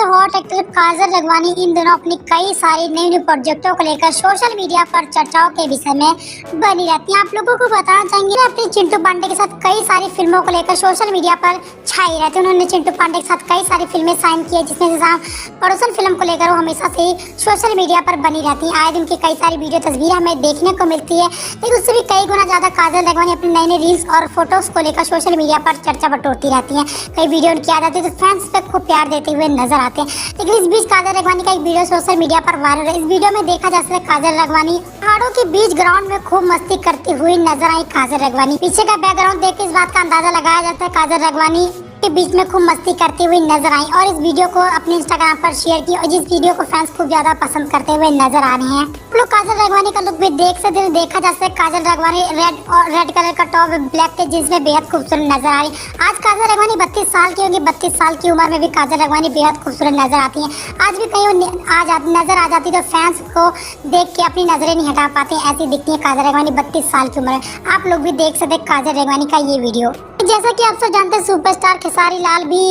Hot actor काजल राघवानी इन दोनों अपनी कई सारी नई प्रोजेक्टों को लेकर सोशल मीडिया पर चर्चाओं के विषय में बनी रहती हैं। आप लोगों को बताना चाहेंगे अपनी चिंटू पांडे के साथ कई सारी फिल्मों को लेकर सोशल मीडिया पर छाई रहती है। उन्होंने चिंटू पांडे के साथ कई सारी फिल्में साइन की है, जिसमें से पड़ोसन फिल्म को लेकर वो हमेशा से ही सोशल मीडिया पर बनी रहती है। आए दिन की कई सारी वीडियो तस्वीरें हमें देखने को मिलती है, लेकिन उससे भी कई गुना ज्यादा काजल राघवानी अपनी नई नई रील्स और फोटोज को लेकर सोशल मीडिया पर चर्चा बटोरती रहती है। कई वीडियो उनकी आ जाती है तो फैंस पे खूब प्यार देते हुए नजर आते हैं। लेकिन इस बीच काजल राघवानी का एक वीडियो सोशल मीडिया पर वायरल है। इस वीडियो में देखा जा सकता है काजल राघवानी पहाड़ों के बीच ग्राउंड में खूब मस्ती करती हुई नजर आई। काजल राघवानी पीछे का बैकग्राउंड देख के इस बात का अंदाजा लगाया जाता है काजल राघवानी के बीच में खूब मस्ती करती हुई नजर आई और इस वीडियो को अपने इंस्टाग्राम पर शेयर की और जिस वीडियो को फैंस खूब ज्यादा पसंद करते हुए नजर आ रहे हैं। आप लोग काजल राघवानी का लुक भी देख सकते हैं। देखा जा सकता है काजल राघवानी रेड कलर का टॉप ब्लैक के जींस में बेहद खूबसूरत नजर आ रही। आज काजल राघवानी 32 साल की होगी। 32 साल की उम्र में भी काजल राघवानी बेहद खूबसूरत नजर आती है। आज भी कहीं नजर आ जाती तो फैंस को देख के अपनी नजरें नहीं हटा पाते, ऐसी दिखती है काजल राघवानी 32 साल की उम्र में। आप लोग भी देख सकते हैं काजल राघवानी का ये वीडियो। जैसा कि आप सब जानते हैं सुपरस्टार खेसारी लाल भी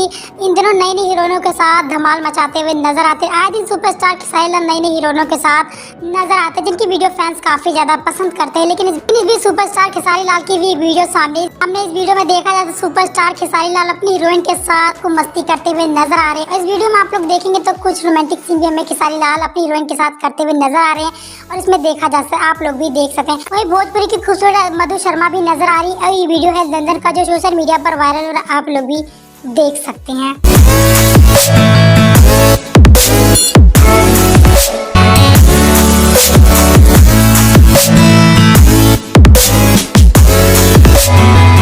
इन दिनों नई नई हीरोइनों के साथ धमाल मचाते हुए नजर आते हैं। आए दिन सुपरस्टार खेसारी लाल नई नई हीरोइनों के साथ नजर आते हैं, जिनकी वीडियो फैंस काफी ज्यादा पसंद करते हैं। लेकिन इस भी सुपरस्टार खेसारी लाल की भी वीडियो सामने इस वीडियो में देखा जाए तो सुपरस्टार खेसारी लाल अपनी हीरोइन के साथ खूब मस्ती करते हुए नजर आ रहे हैं। इस वीडियो में आप लोग देखेंगे तो कुछ रोमांटिक सीन भी हमें खेसारी लाल अपनी हीरोइन के साथ करते हुए नजर आ रहे हैं और इसमें देखा जा सकता है, आप लोग भी देख सकते हैं। वही भोजपुरी की खूबसूरत मधु शर्मा भी नजर आ रही है और ये वीडियो है लंदन का जो सोशल मीडिया पर वायरल, आप लोग भी देख सकते हैं।